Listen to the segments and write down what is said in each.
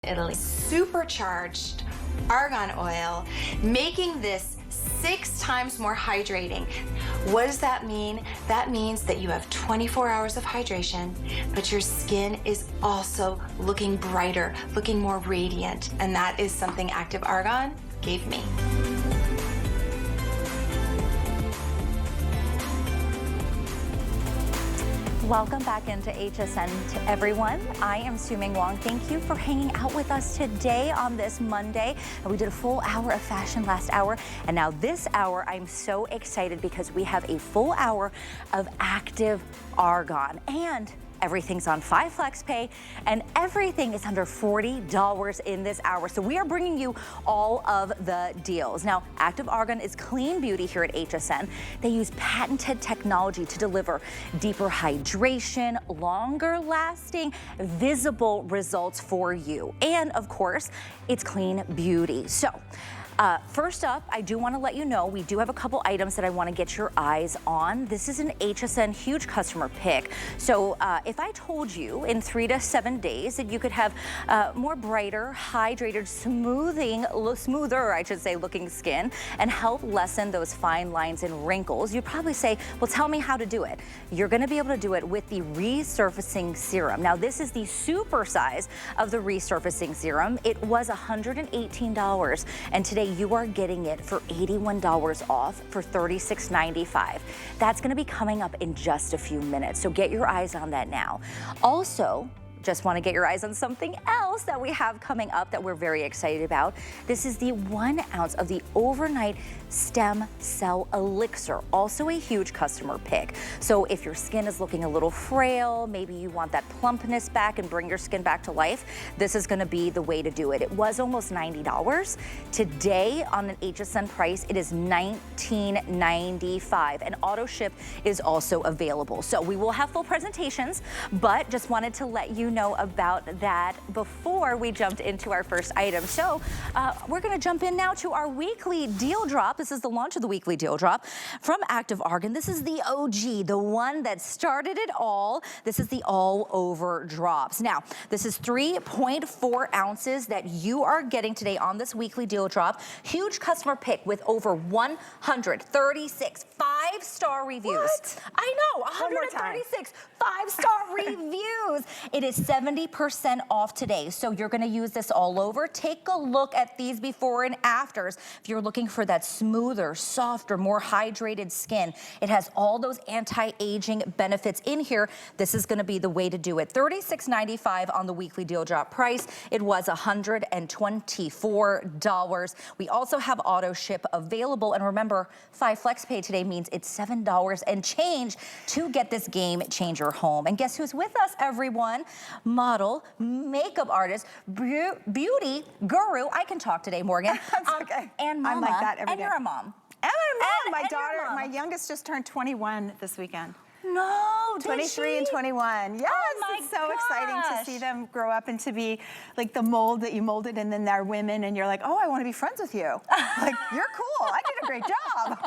Italy. Supercharged argan oil, making this 6 times more hydrating. What does that mean? That means that you have 24 hours of hydration, but your skin is also looking brighter, looking more radiant, and that is something Active Argan gave me. Welcome back into HSN to everyone. I am Su-Ming Wong. Thank you for hanging out with us today on this Monday. We did a full hour of fashion last hour, and now this hour I'm so excited because we have a full hour of Active Argan, and everything's on 5 Flex Pay, and everything is under $40 in this hour. So we are bringing you all of the deals. Now, Active Argan is clean beauty here at HSN. They use patented technology to deliver deeper hydration, longer lasting, visible results for you. And of course, it's clean beauty. So, first up, I do want to let you know we do have a couple items that I want to get your eyes on. This is an HSN huge customer pick. So if I told you in 3 to 7 days that you could have more brighter, hydrated, smoother, I should say, looking skin and help lessen those fine lines and wrinkles, you'd probably say, well, tell me how to do it. You're going to be able to do it with the Resurfacing Serum. Now, this is the super size of the Resurfacing Serum. It was $118, and today you are getting it for $81 off for $36.95. That's gonna be coming up in just a few minutes, so get your eyes on that now. Also, just want to get your eyes on something else that we have coming up that we're very excited about. This is the 1 ounce of the overnight stem cell elixir, also a huge customer pick. So if your skin is looking a little frail, maybe you want that plumpness back and bring your skin back to life, this is going to be the way to do it. It was almost $90. Today on an HSN price, it is $19.95, and auto ship is also available. So we will have full presentations, but just wanted to let you know about that before we jumped into our first item. So we're going to jump in now to our weekly deal drop. This is the launch of the weekly deal drop from Active Argan. This is the OG, the one that started it all. This is the all over drops. Now, this is 3.4 ounces that you are getting today on this weekly deal drop. Huge customer pick with over 136 5-star reviews. What? I know, 136 5-star reviews. It is 70% off today, so you're gonna use this all over. Take a look at these before and afters. If you're looking for that smoother, softer, more hydrated skin, it has all those anti-aging benefits in here. This is gonna be the way to do it. $36.95 on the weekly deal drop price. It was $124. We also have auto ship available, and remember, 5 Flex Pay today means it's $7 and change to get this game changer home. And guess who's with us, everyone? Model, makeup artist, beauty guru. I can talk today, Morgan. That's okay. And mama. I'm like that every and day. You're a mom. And I'm a mom. My and daughter, you're a mom. my youngest just turned 21 this weekend. No, 23 and 21. Yes, my it's so exciting to see them grow up and to be like the mold that you molded, and then they're women, and you're like, oh, I want to be friends with you. Like, you're cool. I did a great job.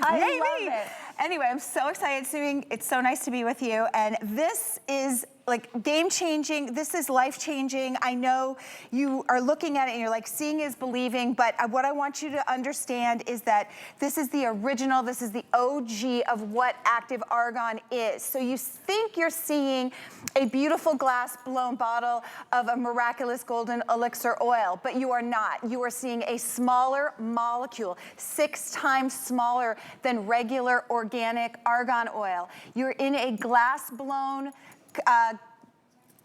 I Yay, love me. it. Anyway, I'm so excited, Sue. It's so nice to be with you, and this is like game-changing. This is life-changing. I know you are looking at it and you're like, seeing is believing, but what I want you to understand is that this is the original, this is the OG of what Active Argan is. So you think you're seeing a beautiful glass blown bottle of a miraculous golden elixir oil, but you are not. You are seeing a smaller molecule, 6 times smaller than regular organic argan oil. You're in a glass blown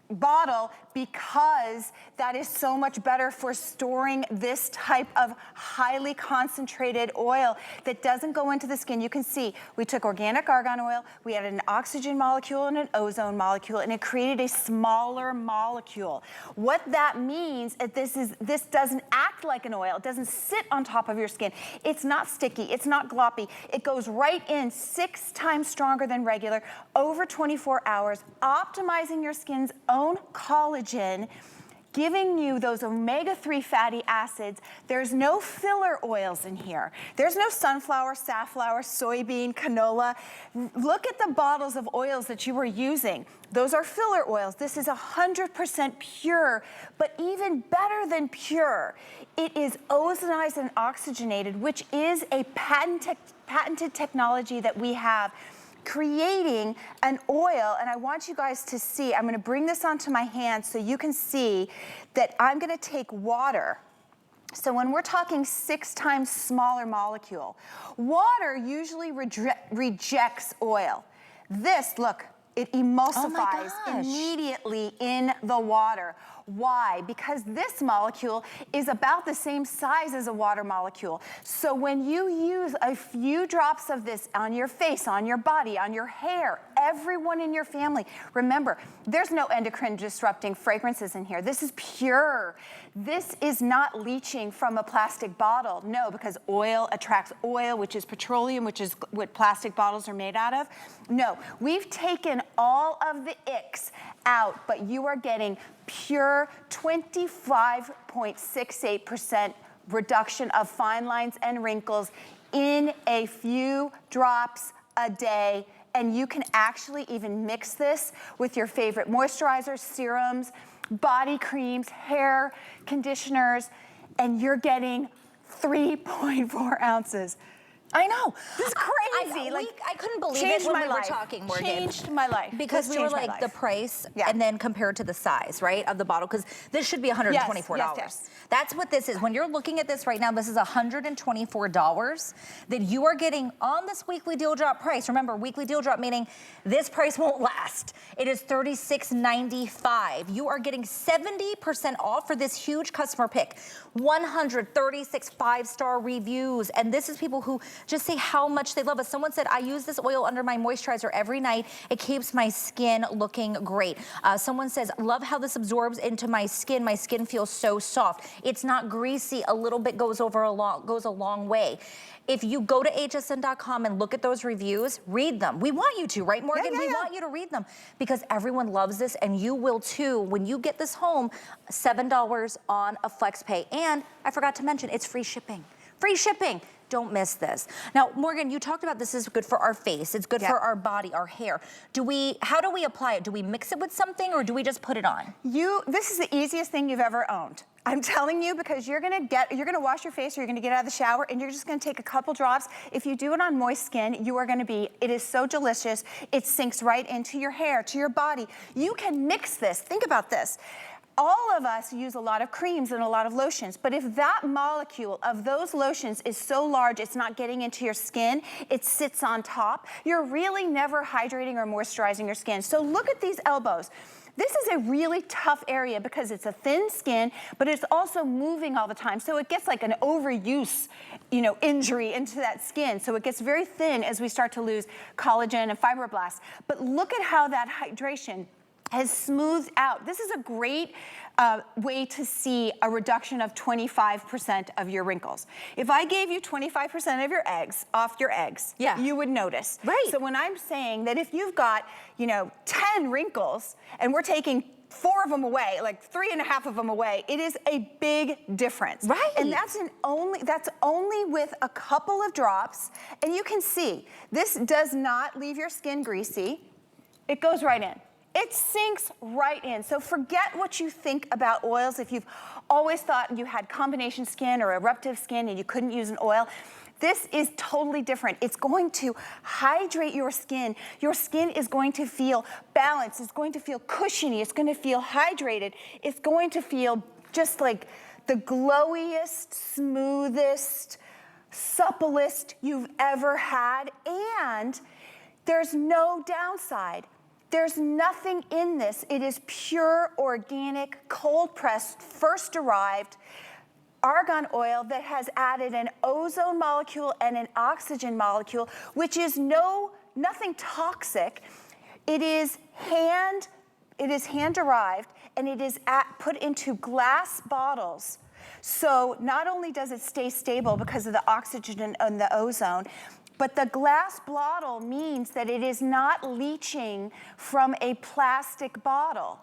bottle because that is so much better for storing this type of highly concentrated oil that doesn't go into the skin. You can see we took organic argan oil, we added an oxygen molecule and an ozone molecule, and it created a smaller molecule. What that means is this doesn't act like an oil. It doesn't sit on top of your skin. It's not sticky, it's not gloppy. It goes right in 6 times stronger than regular over 24 hours, optimizing your skin's own collagen giving you those omega-3 fatty acids. There's no filler oils in here. There's no sunflower, safflower, soybean, canola. Look at the bottles of oils that you were using. Those are filler oils. This is 100% pure, but even better than pure. It is ozonized and oxygenated, which is a patented technology that we have, creating an oil. And I want you guys to see, I'm gonna bring this onto my hand so you can see that I'm gonna take water. So when we're talking 6 times smaller molecule, water usually rejects oil. This, look, it emulsifies immediately in the water. Why? Because this molecule is about the same size as a water molecule. So when you use a few drops of this on your face, on your body, on your hair, everyone in your family, remember, there's no endocrine disrupting fragrances in here. This is pure. This is not leaching from a plastic bottle. No, because oil attracts oil, which is petroleum, which is what plastic bottles are made out of. No, we've taken all of the icks out, but you are getting pure 25.68% reduction of fine lines and wrinkles in a few drops a day. And you can actually even mix this with your favorite moisturizers, serums, body creams, hair conditioners, and you're getting 3.4 ounces. I know, this is crazy. I couldn't believe it when we were talking, Morgan. Changed my life. Because we were like, the price, and then compared to the size, right, of the bottle, because this should be $124. Yes. That's what this is. When you're looking at this right now, this is $124 that you are getting on this weekly deal drop price. Remember, weekly deal drop meaning this price won't last. It is $36.95. You are getting 70% off for this huge customer pick. 136 5-star reviews, and this is people who just say how much they love us. Someone said, I use this oil under my moisturizer every night. It keeps my skin looking great. Someone says, love how this absorbs into my skin. My skin feels so soft. It's not greasy. A little bit goes a long way. If you go to hsn.com and look at those reviews, read them. We want you to, right, Morgan? We want you to read them because everyone loves this, and you will too. When you get this home, $7 on a FlexPay. And I forgot to mention, it's free shipping. Free shipping. Don't miss this. Now, Morgan, you talked about this is good for our face. It's good for our body, our hair. How do we apply it? Do we mix it with something, or do we just put it on? This is the easiest thing you've ever owned. I'm telling you, because you're gonna wash your face, or you're gonna get out of the shower, and you're just gonna take a couple drops. If you do it on moist skin, it is so delicious. It sinks right into your hair, to your body. You can mix this. Think about this. All of us use a lot of creams and a lot of lotions, but if that molecule of those lotions is so large it's not getting into your skin, it sits on top, you're really never hydrating or moisturizing your skin. So look at these elbows. This is a really tough area because it's a thin skin, but it's also moving all the time. So it gets like an overuse, injury into that skin. So it gets very thin as we start to lose collagen and fibroblasts. But look at how that hydration has smoothed out. This is a great way to see a reduction of 25% of your wrinkles. If I gave you 25% of your eggs, off your eggs, you would notice. Right. So when I'm saying that if you've got, 10 wrinkles and we're taking 4 of them away, like 3.5 of them away, it is a big difference. Right. And that's only with a couple of drops. And you can see, this does not leave your skin greasy. It goes right in. It sinks right in. So forget what you think about oils. If you've always thought you had combination skin or eruptive skin and you couldn't use an oil, this is totally different. It's going to hydrate your skin. Your skin is going to feel balanced. It's going to feel cushiony. It's going to feel hydrated. It's going to feel just like the glowiest, smoothest, supplest you've ever had. And there's no downside. There's nothing in this. It is pure, organic, cold-pressed, first-derived argan oil that has added an ozone molecule and an oxygen molecule, which is nothing toxic. It is hand-derived, and it is put into glass bottles. So not only does it stay stable because of the oxygen and the ozone, but the glass bottle means that it is not leaching from a plastic bottle.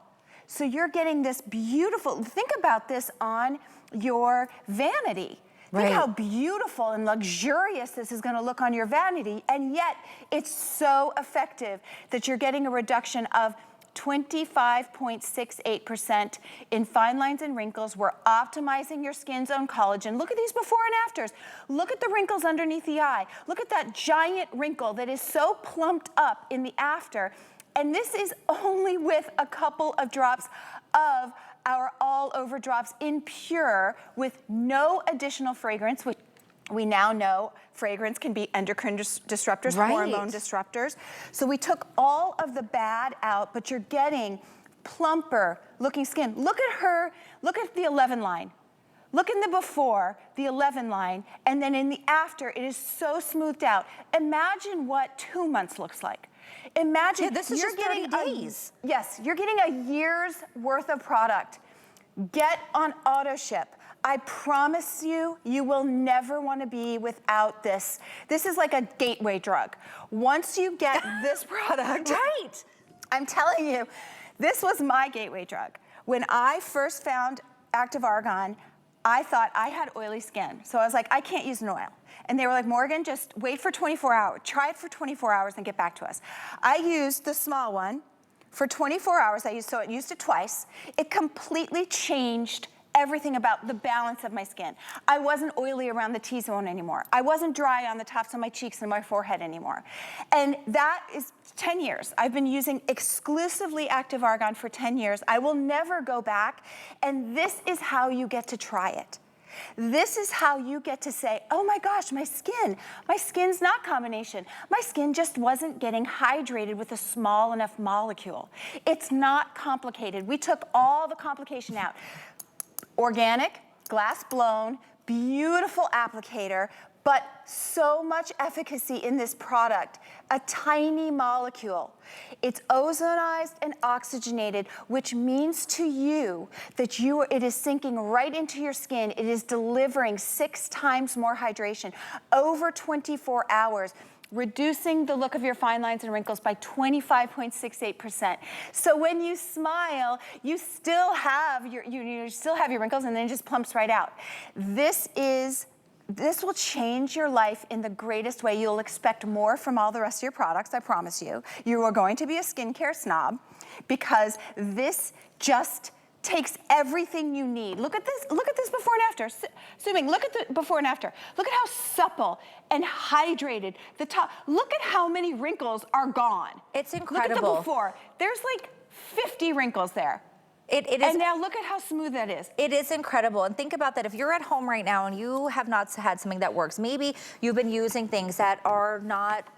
So you're getting this beautiful, think about this on your vanity. Think how beautiful and luxurious this is gonna look on your vanity, and yet it's so effective that you're getting a reduction of 25.68% in fine lines and wrinkles. We're optimizing your skin's own collagen. Look at these before and afters. Look at the wrinkles underneath the eye. Look at that giant wrinkle that is so plumped up in the after. And this is only with a couple of drops of our all over drops in pure with no additional fragrance, which we now know fragrance can be endocrine disruptors, hormone disruptors. So we took all of the bad out, but you're getting plumper looking skin. Look at her, look at the 11 line. Look in the before, the 11 line, and then in the after, it is so smoothed out. Imagine what 2 months looks like. Imagine this is you're just 30 getting days. Yes, you're getting a year's worth of product. Get on auto ship. I promise you, you will never want to be without this. This is like a gateway drug. Once you get this product, I'm telling you, this was my gateway drug. When I first found Active Argan, I thought I had oily skin. So I was like, I can't use an oil. And they were like, Morgan, just wait for 24 hours. Try it for 24 hours and get back to us. I used the small one for 24 hours. I used it twice. It completely changed everything about the balance of my skin. I wasn't oily around the T-zone anymore. I wasn't dry on the tops of my cheeks and my forehead anymore. And that is 10 years. I've been using exclusively Active Argan for 10 years. I will never go back. And this is how you get to try it. This is how you get to say, oh my gosh, my skin's not combination. My skin just wasn't getting hydrated with a small enough molecule. It's not complicated. We took all the complication out. Organic, glass blown, beautiful applicator, but so much efficacy in this product. A tiny molecule. It's ozonized and oxygenated, which means to you that it is sinking right into your skin. It is delivering 6 times more hydration over 24 hours. Reducing the look of your fine lines and wrinkles by 25.68%. So when you smile, you still have your wrinkles, and then it just plumps right out. This will change your life in the greatest way. You'll expect more from all the rest of your products, I promise you. You are going to be a skincare snob because this just takes everything you need. Look at this before and after. Suming, look at the before and after. Look at how supple and hydrated the top. Look at how many wrinkles are gone. It's incredible. Look at the before. There's like 50 wrinkles there. It is, and now look at how smooth that is. It is incredible. And think about that. If you're at home right now and you have not had something that works, maybe you've been using things that are not,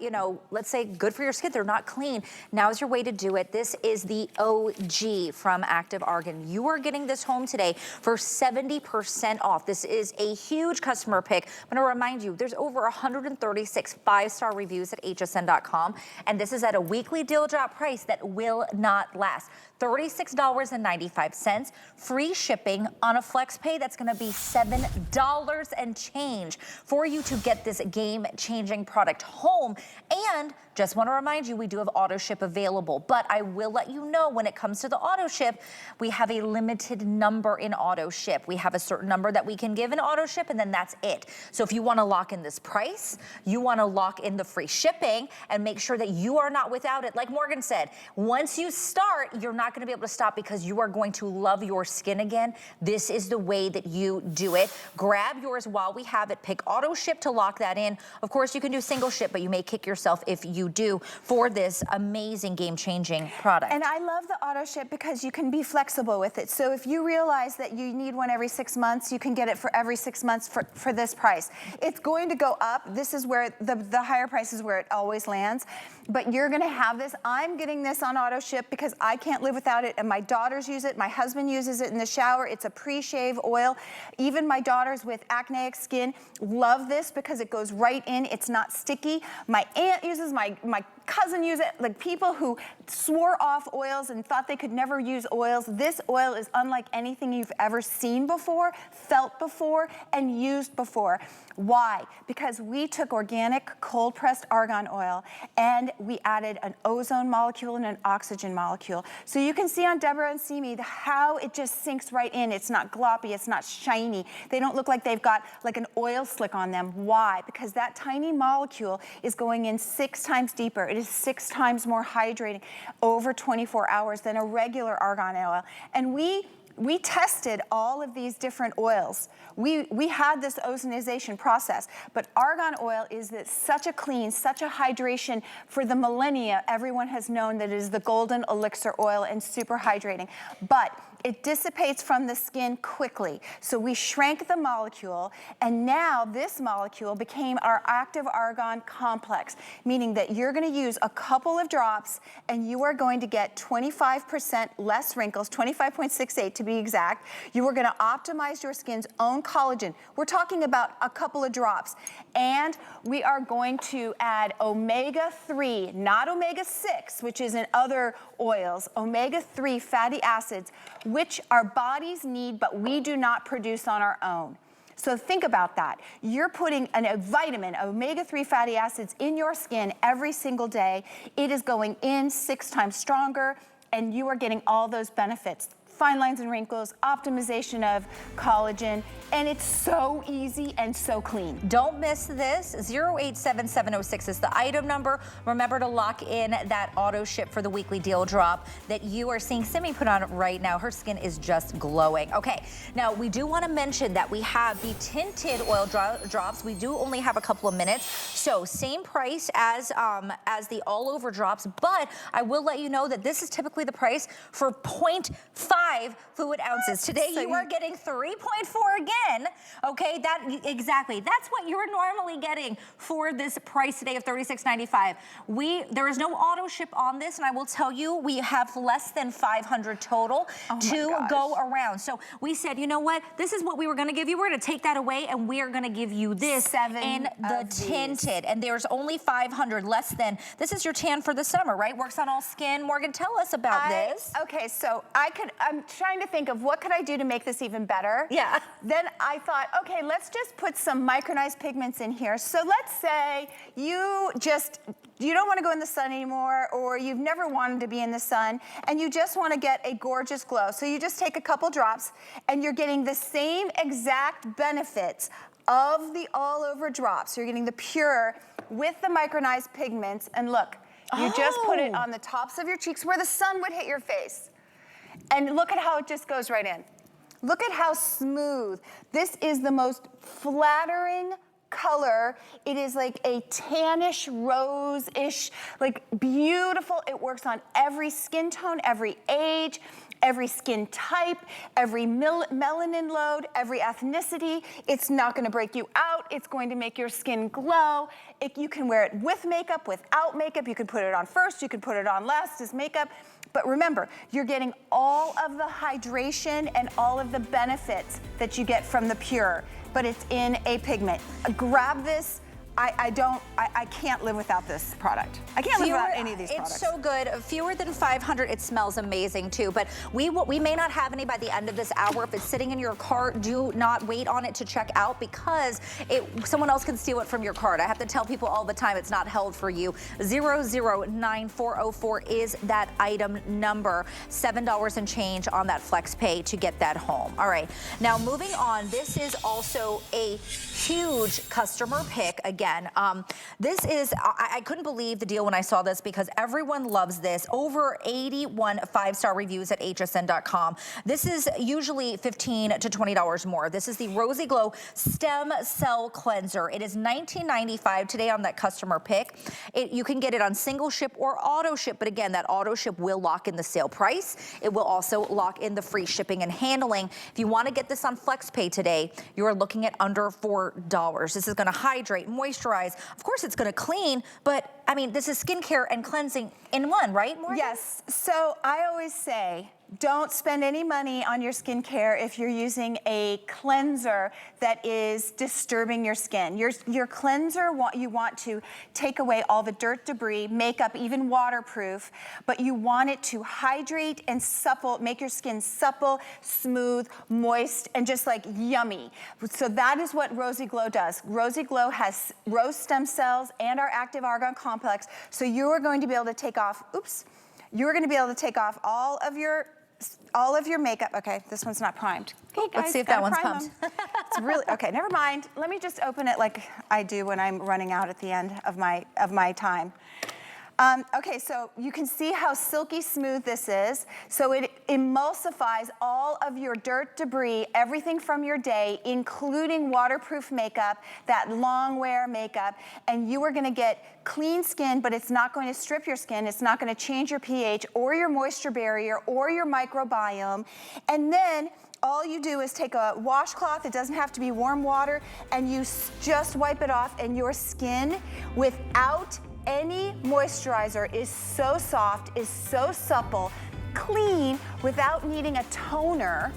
let's say good for your skin. They're not clean. Now is your way to do it. This is the OG from Active Argan. You are getting this home today for 70% off. This is a huge customer pick. I'm going to remind you, there's over 136 5-star reviews at hsn.com. And this is at a weekly deal drop price that will not last. $36.95, free shipping on a flex pay. That's gonna be $7 and change for you to get this game-changing product home. And just wanna remind you, we do have auto ship available, but I will let you know when it comes to the auto ship, we have a limited number in auto ship. We have a certain number that we can give in auto ship, and then that's it. So if you wanna lock in this price, you wanna lock in the free shipping and make sure that you are not without it. Like Morgan said, once you start, you're not gonna be able to stop because you are going to love your skin again. This is the way that you do it. Grab yours while we have it. Pick auto ship to lock that in. Of course, you can do single ship, but you may kick yourself if you do for this amazing game-changing product. And I love the auto ship because you can be flexible with it. So if you realize that you need one every 6 months, you can get it for every 6 months for this price. It's going to go up. This is where the higher price is where it always lands. But you're gonna have this. I'm getting this on auto ship because I can't live without it, and my daughters use it. My husband uses it in the shower. It's a pre-shave oil. Even my daughters with acneic skin love this because it goes right in. It's not sticky. My aunt uses, my cousin used it, like people who swore off oils and thought they could never use oils. This oil is unlike anything you've ever seen before, felt before, and used before. Why? Because we took organic cold pressed argan oil and we added an ozone molecule and an oxygen molecule. So you can see on Deborah and Simi how it just sinks right in. It's not gloppy, it's not shiny. They don't look like they've got like an oil slick on them. Why? Because that tiny molecule is going in 6 times deeper. It is 6 times more hydrating over 24 hours than a regular argan oil. And we tested all of these different oils. We had this ozonization process, but argan oil is such a clean, such a hydration. For the millennia, everyone has known that it is the golden elixir oil and super hydrating. But it dissipates from the skin quickly. So we shrank the molecule, and now this molecule became our active argan complex, meaning that you're gonna use a couple of drops and you are going to get 25% less wrinkles, 25.68 to be exact. You are gonna optimize your skin's own collagen. We're talking about a couple of drops. And we are going to add omega-3, not omega-6, which is in other oils, omega-3 fatty acids, which our bodies need, but we do not produce on our own. So think about that. You're putting a vitamin, omega-3 fatty acids in your skin every single day. It is going in 6 times stronger, and you are getting all those benefits. Fine lines and wrinkles, optimization of collagen, and it's so easy and so clean. Don't miss this. 087706 is the item number. Remember to lock in that auto ship for the weekly deal drop that you are seeing Simi put on right now. Her skin is just glowing. Okay, now we do want to mention that we have the tinted oil drops. We do only have a couple of minutes, so same price as the all over drops, but I will let you know that this is typically the price for 0.5 fluid ounces. Today So you are getting 3.4 again. Okay, exactly. That's what you're normally getting for this price today of $36.95. There is no auto ship on this, and I will tell you, we have less than 500 total to go around. So we said, you know what? This is what we were going to give you. We're going to take that away, and we are going to give you this 7 in the tinted. And there's only 500 less than. This is your tan for the summer, right? Works on all skin. Morgan, tell us about this. Okay, so I'm trying to think of what could I do to make this even better. Yeah. Then I thought, okay, let's just put some micronized pigments in here. So let's say you don't want to go in the sun anymore, or you've never wanted to be in the sun, and you just want to get a gorgeous glow. So you just take a couple drops, and you're getting the same exact benefits of the all over drops. You're getting the pure with the micronized pigments, and look, you just put it on the tops of your cheeks where the sun would hit your face. And look at how it just goes right in. Look at how smooth. This is the most flattering color. It is like a tannish, rose-ish, like beautiful. It works on every skin tone, every age, every skin type, every melanin load, every ethnicity. It's not gonna break you out. It's going to make your skin glow. You can wear it with makeup, without makeup. You can put it on first, you can put it on last as makeup. But remember, you're getting all of the hydration and all of the benefits that you get from the pure, but it's in a pigment. Grab this. I can't live without this product. I can't live without any of these products. It's so good. Fewer than 500. It smells amazing too. But we may not have any by the end of this hour. If it's sitting in your cart, do not wait on it to check out, because someone else can steal it from your cart. I have to tell people all the time it's not held for you. 009404 is that item number. $7 and change on that flex pay to get that home. All right. Now moving on. This is also a huge customer pick. Again, this is, I couldn't believe the deal when I saw this, because everyone loves this. Over 81 5-star reviews at hsn.com. This is usually $15 to $20 more. This is the Rosy Glow Stem Cell Cleanser. It is $19.95 today on that customer pick. You can get it on single ship or auto ship, but again, that auto ship will lock in the sale price. It will also lock in the free shipping and handling. If you want to get this on FlexPay today, you are looking at under $4. This is going to hydrate, moisturize. Of course, it's going to clean, but I mean, this is skincare and cleansing in one, right, Morgan? Yes. So I always say Don't spend any money on your skincare if you're using a cleanser that is disturbing your skin. Your cleanser, you want to take away all the dirt, debris, makeup, even waterproof, but you want it to hydrate and supple, make your skin supple, smooth, moist, and just like yummy. So that is what Rosy Glow does. Rosy Glow has rose stem cells and our active argan complex, so you are going to be able to take off, you are going to be able to take off all of your makeup. Okay, this one's not primed. Okay, guys, let's see if that one's pumped. It's really, okay, never mind. Let me just open it like I do when I'm running out at the end of my time. Okay, so you can see how silky smooth this is. So it emulsifies all of your dirt, debris, everything from your day, including waterproof makeup, that long wear makeup, and you are gonna get clean skin, but it's not going to strip your skin. It's not gonna change your pH or your moisture barrier or your microbiome. And then all you do is take a washcloth, it doesn't have to be warm water, and you just wipe it off, and your skin, without any moisturizer, is so soft, is so supple, clean, without needing a toner.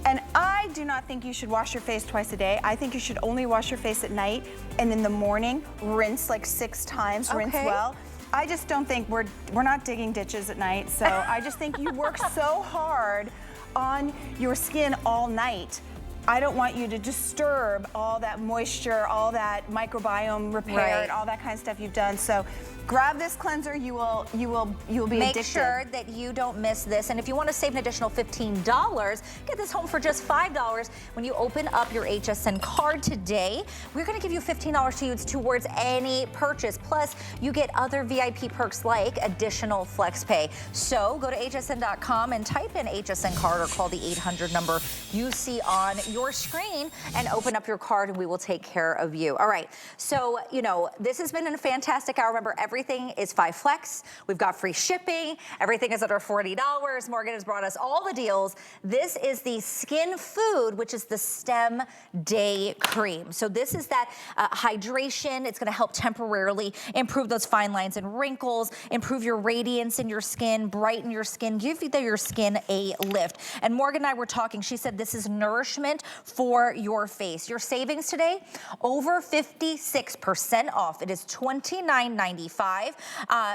And I do not think you should wash your face twice a day. I think you should only wash your face at night, and in the morning, rinse like 6 times, rinse well. I just don't think we're not digging ditches at night, so I just think you work so hard on your skin all night. I don't want you to disturb all that moisture, all that microbiome repair, and all that kind of stuff you've done. So grab this cleanser, you will be addicted. Make sure that you don't miss this. And if you want to save an additional $15, get this home for just $5 when you open up your HSN card today. We're going to give you $15 to use towards any purchase. Plus, you get other VIP perks like additional flex pay. So go to hsn.com and type in HSN card or call the 800 number you see on your screen and open up your card, and we will take care of you. All right, so you know, this has been a fantastic hour. Remember, everything is 5 flex. We've got free shipping. Everything is under $40. Morgan has brought us all the deals. This is the Skin Food, which is the Stem Day Cream. So this is that hydration. It's gonna help temporarily improve those fine lines and wrinkles, improve your radiance in your skin, brighten your skin, give your skin a lift. And Morgan and I were talking, she said this is nourishment for your face. Your savings today, over 56% off. It is $29.95.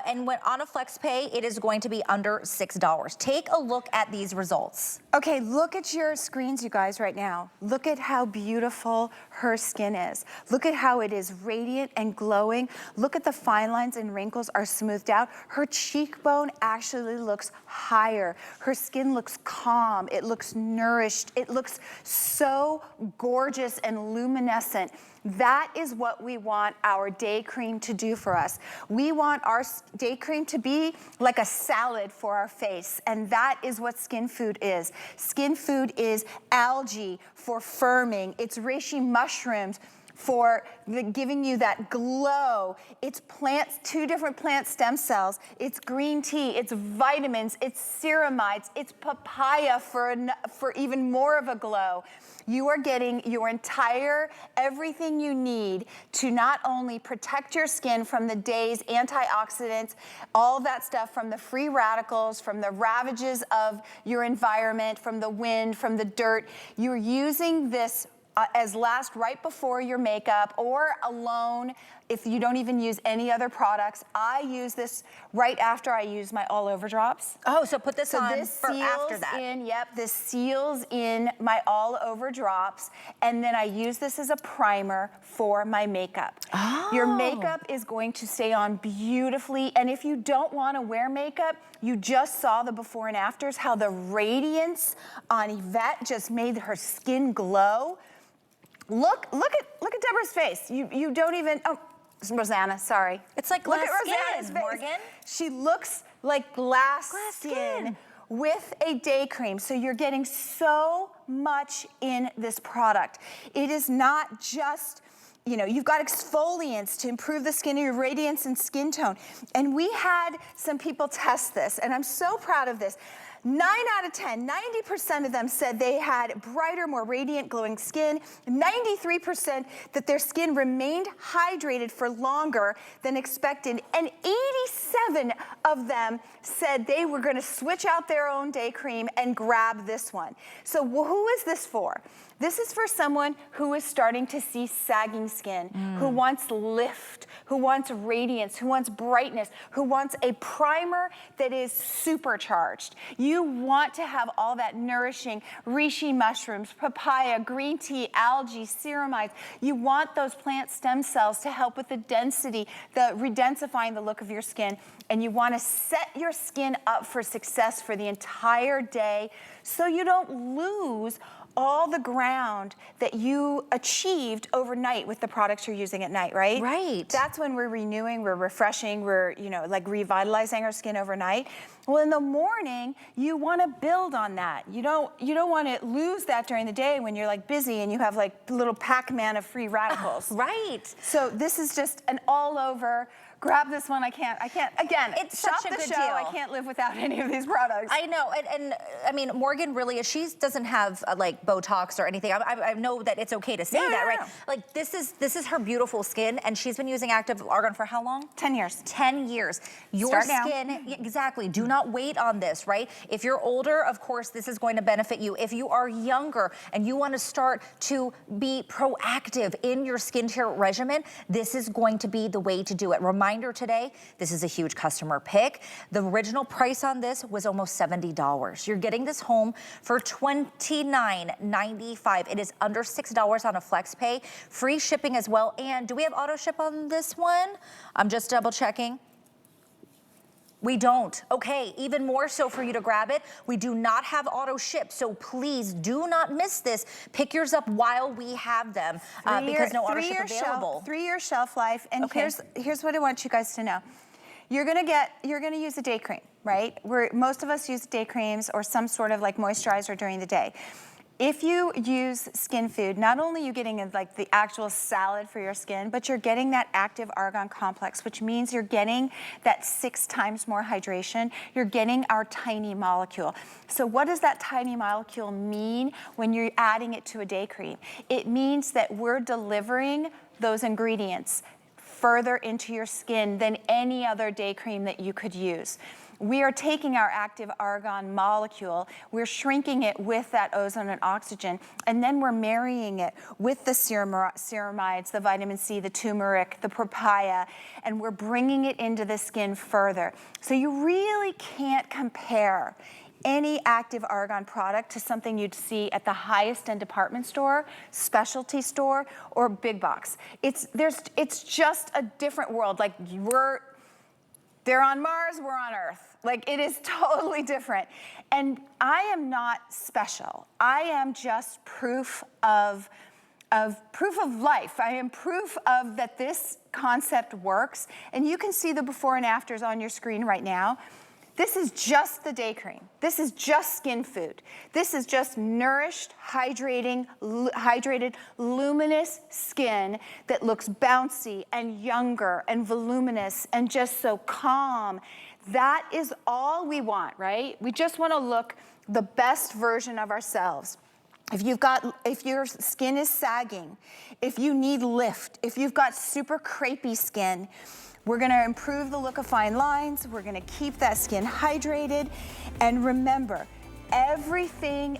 And when on a flex pay, it is going to be under $6. Take a look at these results. Okay, look at your screens, you guys, right now. Look at how beautiful her skin is. Look at how it is radiant and glowing. Look at the fine lines and wrinkles are smoothed out. Her cheekbone actually looks higher. Her skin looks calm. It looks nourished. It looks so gorgeous and luminescent. That is what we want our day cream to do for us. We want our day cream to be like a salad for our face, and that is what Skin Food is. Skin Food is algae for firming. It's reishi mushrooms for giving you that glow. It's plants, 2 different plant stem cells. It's green tea, it's vitamins, it's ceramides, it's papaya for even more of a glow. You are getting your entire, everything you need to not only protect your skin from the day's antioxidants, all of that stuff, from the free radicals, from the ravages of your environment, from the wind, from the dirt. You're using this as last right before your makeup, or alone if you don't even use any other products. I use this right after I use my all over drops. Oh, so put this on this for after that. This seals in my all over drops, and then I use this as a primer for my makeup. Oh. Your makeup is going to stay on beautifully, and if you don't want to wear makeup, you just saw the before and afters, how the radiance on Yvette just made her skin glow. Look at Deborah's face. You don't even, oh, Rosanna, sorry. It's like glass skin, Morgan. She looks like glass skin with a day cream. So you're getting so much in this product. It is not just, you know, you've got exfoliants to improve the skin, your radiance and skin tone. And we had some people test this, and I'm so proud of this. 9 out of 10, 90% of them said they had brighter, more radiant, glowing skin. 93% that their skin remained hydrated for longer than expected. And 87 of them said they were going to switch out their own day cream and grab this one. So who is this for? This is for someone who is starting to see sagging skin, who wants lift, who wants radiance, who wants brightness, who wants a primer that is supercharged. You want to have all that nourishing reishi mushrooms, papaya, green tea, algae, ceramides. You want those plant stem cells to help with the density, the redensifying the look of your skin. And you want to set your skin up for success for the entire day so you don't lose all the ground that you achieved overnight with the products you're using at night, right? Right. That's when we're renewing, we're refreshing, we're, you know, like revitalizing our skin overnight. Well, in the morning, you want to build on that. You don't want to lose that during the day when you're like busy and you have like a little Pac-Man of free radicals. Right. So this is just an all over. Grab this one. I can't, again, it's shop such a the good show. deal. I can't live without any of these products. I know, and I mean, Morgan really, she doesn't have like Botox or anything. I know that it's okay to say that, right? Like this is her beautiful skin, and she's been using active argan for how long? 10 years. 10 years. Your Start now. skin, exactly. Do not wait on this, right? If you're older, of course, this is going to benefit you. If you are younger and you want to start to be proactive in your skincare regimen, this is going to be the way to do it. Reminder today, this is a huge customer pick. The original price on this was almost $70. You're getting this home for $29.95. It is under $6 on a flex pay. Free shipping as well. And do we have auto ship on this one? I'm just double checking. We don't. Okay, even more so for you to grab it. We do not have auto ship, so please do not miss this. Pick yours up while we have them because no auto ship available. 3-year shelf life, and Okay. here's what I want you guys to know. You're gonna use a day cream, right? Most of us use day creams or some sort of like moisturizer during the day. If you use skin food, not only are you getting like the actual salad for your skin, but you're getting that active argan complex, which means you're getting that 6 times more hydration. You're getting our tiny molecule. So what does that tiny molecule mean when you're adding it to a day cream? It means that we're delivering those ingredients further into your skin than any other day cream that you could use. We are taking our active argan molecule, we're shrinking it with that ozone and oxygen, and then we're marrying it with the ceramides, the vitamin C, the turmeric, the papaya, and we're bringing it into the skin further. So you really can't compare any active argan product to something you'd see at the highest end department store, specialty store, or big box. It's just a different world. Like they're on Mars, we're on Earth. Like it is totally different. And I am not special. I am just proof of life. I am proof of that this concept works. And you can see the before and afters on your screen right now. This is just the day cream. This is just skin food. This is just nourished, hydrated, luminous skin that looks bouncy and younger and voluminous and just so calm. That is all we want, right? We just want to look the best version of ourselves. If your skin is sagging, if you need lift, if you've got super crepey skin, we're gonna improve the look of fine lines, we're gonna keep that skin hydrated, and remember, everything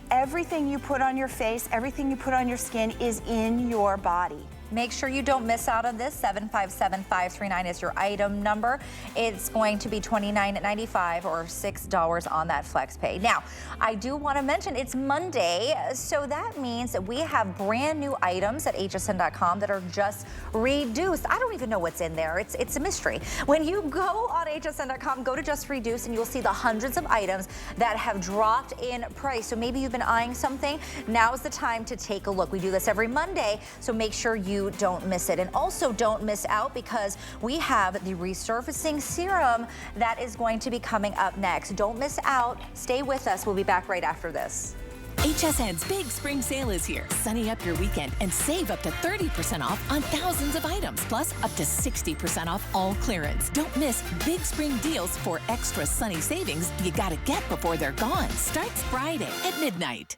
you put on your face, everything you put on your skin is in your body. Make sure you don't miss out on this. 757539 is your item number. It's going to be $29.95 or $6 on that flex pay. Now, I do want to mention it's Monday, so that means that we have brand new items at hsn.com that are just reduced. I don't even know what's in there. It's a mystery. When you go on hsn.com, go to just reduced, and you'll see the hundreds of items that have dropped in price. So maybe you've been eyeing something. Now's the time to take a look. We do this every Monday, so make sure you don't miss it. And also don't miss out because we have the resurfacing serum that is going to be coming up next. Don't miss out. Stay with us. We'll be back right after this. HSN's big spring sale is here. Sunny up your weekend and save up to 30% off on thousands of items, plus up to 60% off all clearance. Don't miss big spring deals for extra sunny savings you gotta get before they're gone. Starts Friday at midnight.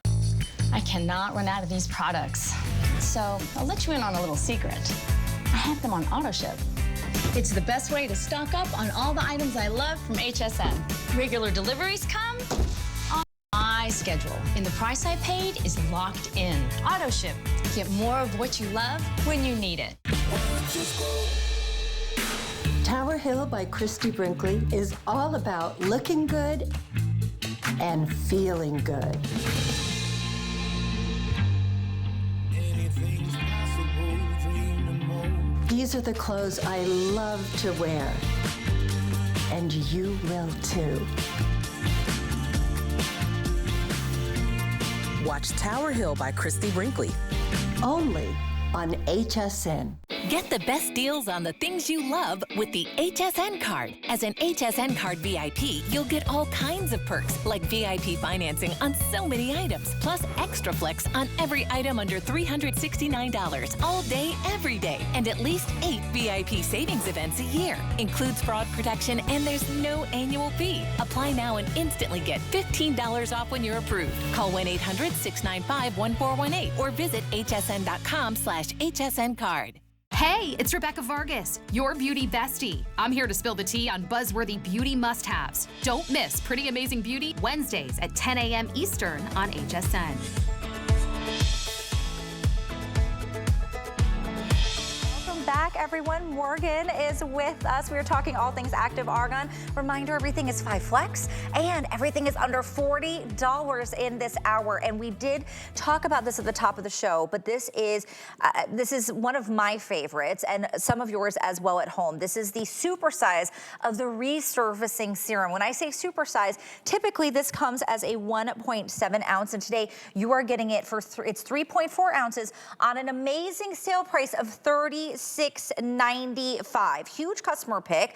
I cannot run out of these products. So I'll let you in on a little secret. I have them on auto ship. It's the best way to stock up on all the items I love from HSN. Regular deliveries come on my schedule, and the price I paid is locked in. Auto ship. Get more of what you love when you need it. Tower Hill by Christy Brinkley is all about looking good and feeling good. These are the clothes I love to wear, and you will too. Watch Tower Hill by Christy Brinkley. Only on HSN. Get the best deals on the things you love with the HSN card. As an HSN card VIP, you'll get all kinds of perks like VIP financing on so many items, plus extra flex on every item under $369 all day, every day, and at least 8 VIP savings events a year. Includes fraud protection and there's no annual fee. Apply now and instantly get $15 off when you're approved. Call 1-800-695-1418 or visit hsn.com/HSN card. Hey, it's Rebecca Vargas, your beauty bestie. I'm here to spill the tea on buzzworthy beauty must-haves. Don't miss Pretty Amazing Beauty Wednesdays at 10 a.m. Eastern on HSN. Back, everyone. Morgan is with us. We are talking all things active Argan. Reminder, everything is 5 flex and everything is under $40 in this hour. And we did talk about this at the top of the show, but this is one of my favorites and some of yours as well at home. This is the super size of the Resurfacing serum. When I say super size, typically this comes as a 1.7 ounce, and today you are getting it for it's 3.4 ounces on an amazing sale price of $36.95. Huge customer pick.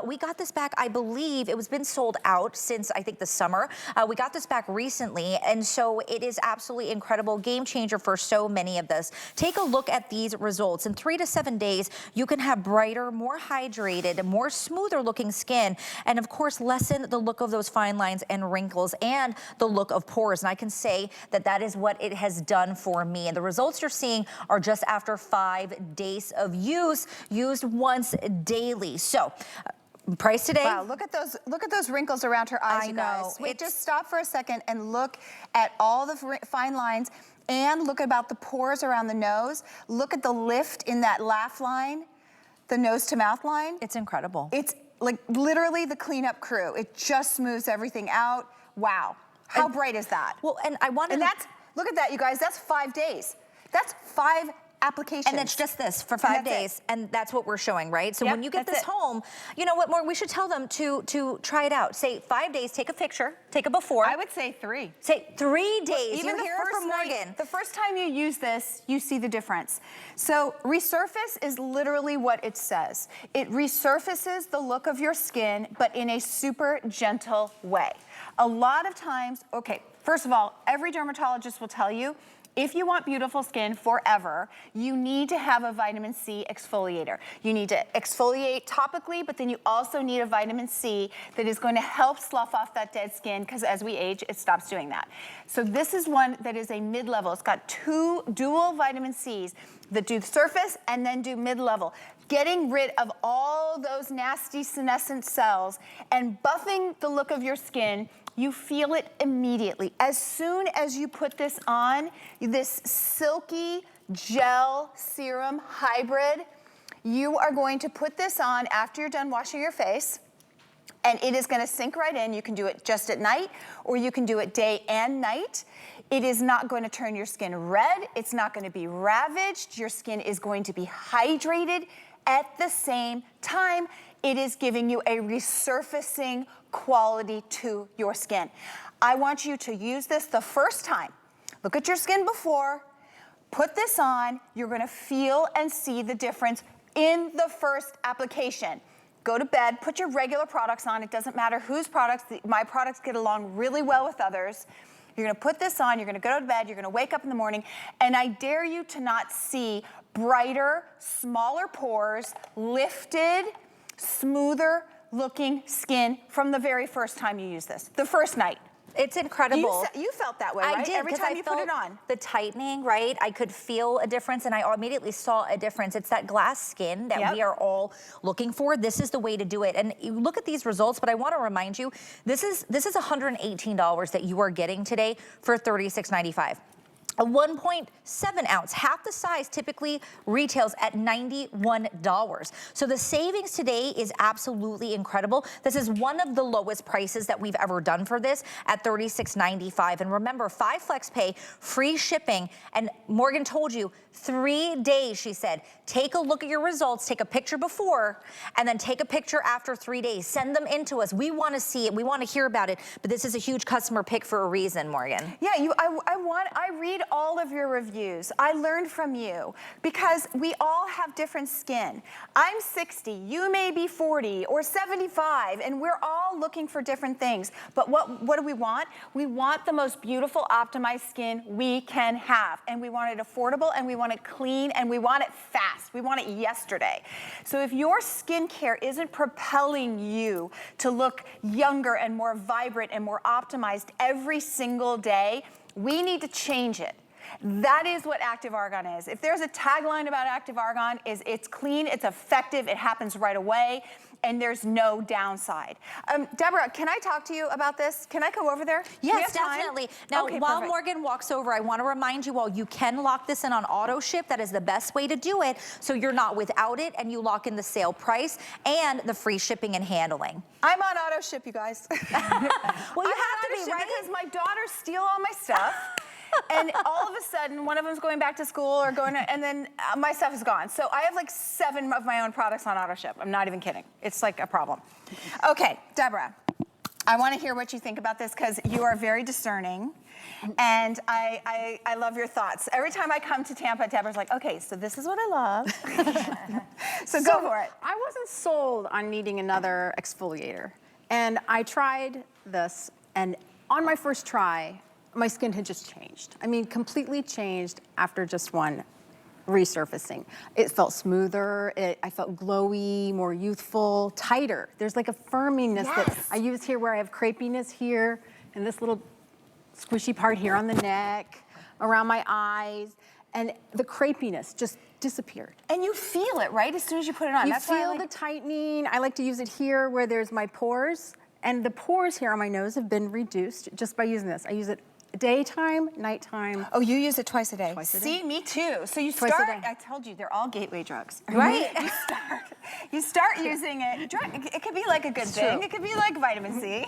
We got this back, I believe it was been sold out since I think the summer. We got this back recently, and so it is absolutely incredible. Game changer for so many of this. Take a look at these results. In 3 to 7 days, you can have brighter, more hydrated, more smoother looking skin, and of course, lessen the look of those fine lines and wrinkles and the look of pores. And I can say that that is what it has done for me. And the results you're seeing are just after 5 days of use, used once daily. So, price today. Wow, look at those wrinkles around her eyes, you guys. Wait, just stop for a second and look at all the fine lines, and look about the pores around the nose. Look at the lift in that laugh line, the nose to mouth line. It's incredible. It's like literally the cleanup crew. It just smooths everything out. Wow, how bright is that? Well, and I wanted and that's, look at that, you guys, that's 5 days. That's 5 applications. And it's just this for 5 days, and that's what we're showing, right? So when you get this home, you know what, more, we should tell them to try it out. Say 5 days, take a picture, take a before. I would say 3. Say 3 days. Even you hear it from Morgan. The first time you use this, you see the difference. So Resurface is literally what it says. It resurfaces the look of your skin, but in a super gentle way. A lot of times, okay, first of all, every dermatologist will tell you, if you want beautiful skin forever, you need to have a vitamin C exfoliator. You need to exfoliate topically, but then you also need a vitamin C that is going to help slough off that dead skin, because as we age, it stops doing that. So this is one that is a mid-level. It's got 2 dual vitamin Cs that do surface and then do mid-level, getting rid of all those nasty senescent cells and buffing the look of your skin. You feel it immediately. As soon as you put this on, this silky gel serum hybrid, you are going to put this on after you're done washing your face, and it is gonna sink right in. You can do it just at night, or you can do it day and night. It is not going to turn your skin red. It's not gonna be ravaged. Your skin is going to be hydrated at the same time. It is giving you a resurfacing quality to your skin. I want you to use this the first time. Look at your skin before, put this on, you're gonna feel and see the difference in the first application. Go to bed, put your regular products on. It doesn't matter whose products, my products get along really well with others. You're gonna put this on, you're gonna go to bed, you're gonna wake up in the morning, and I dare you to not see brighter, smaller pores, lifted, smoother looking skin from the very first time you use this, the first night. It's incredible. You felt that way, right? I did, Every time you put it on. The tightening, right? I could feel a difference, and I immediately saw a difference. It's that glass skin that we are all looking for. This is the way to do it. And you look at these results, but I want to remind you, this is $118 that you are getting today for $36.95. A 1.7 ounce, half the size, typically retails at $91. So the savings today is absolutely incredible. This is one of the lowest prices that we've ever done for this at $36.95. And remember, 5 flex pay, free shipping, and Morgan told you 3 days, she said. Take a look at your results, take a picture before, and then take a picture after 3 days. Send them in to us. We want to see it. We want to hear about it. But this is a huge customer pick for a reason, Morgan. Yeah, I read all of your reviews. I learned from you because we all have different skin. I'm 60, you may be 40 or 75, and we're all looking for different things. But what do we want? We want the most beautiful, optimized skin we can have. And we want it affordable, and we want it clean, and we want it fast. We want it yesterday. So if your skincare isn't propelling you to look younger and more vibrant and more optimized every single day, we need to change it. That is what Active Argan is. If there's a tagline about Active Argan, is it's clean, it's effective, it happens right away, and there's no downside. Deborah, can I talk to you about this? Can I go over there? Yes, definitely. Now, okay, while perfect. Morgan walks over, I want to remind you all, you can lock this in on auto ship. That is the best way to do it, so you're not without it, and you lock in the sale price and the free shipping and handling. I'm on auto ship, you guys. Well, you have to be, right? Because my daughters steal all my stuff. And all of a sudden, one of them's going back to school or going to, and then my stuff is gone. So I have like 7 of my own products on auto ship. I'm not even kidding. It's like a problem. Okay, Deborah, I want to hear what you think about this because you are very discerning. And I love your thoughts. Every time I come to Tampa, Deborah's like, okay, so this is what I love. so go for it. I wasn't sold on needing another exfoliator. And I tried this, and on my first try, my skin had just changed. I mean, completely changed after just one resurfacing. It felt smoother, I felt glowy, more youthful, tighter. There's like a firminess that I use here where I have crepiness here, and this little squishy part here on the neck, around my eyes, and the crepiness just disappeared. And you feel it, right, as soon as you put it on. You That's why feel the tightening. I like to use it here where there's my pores, and the pores here on my nose have been reduced just by using this. I use it daytime, nighttime. Oh, you use it twice a day. Twice a day. See, me too. So you Twice start, a day. I told you, they're all gateway drugs. Right. You start using it. It could be like a good thing. true. It could be like vitamin C.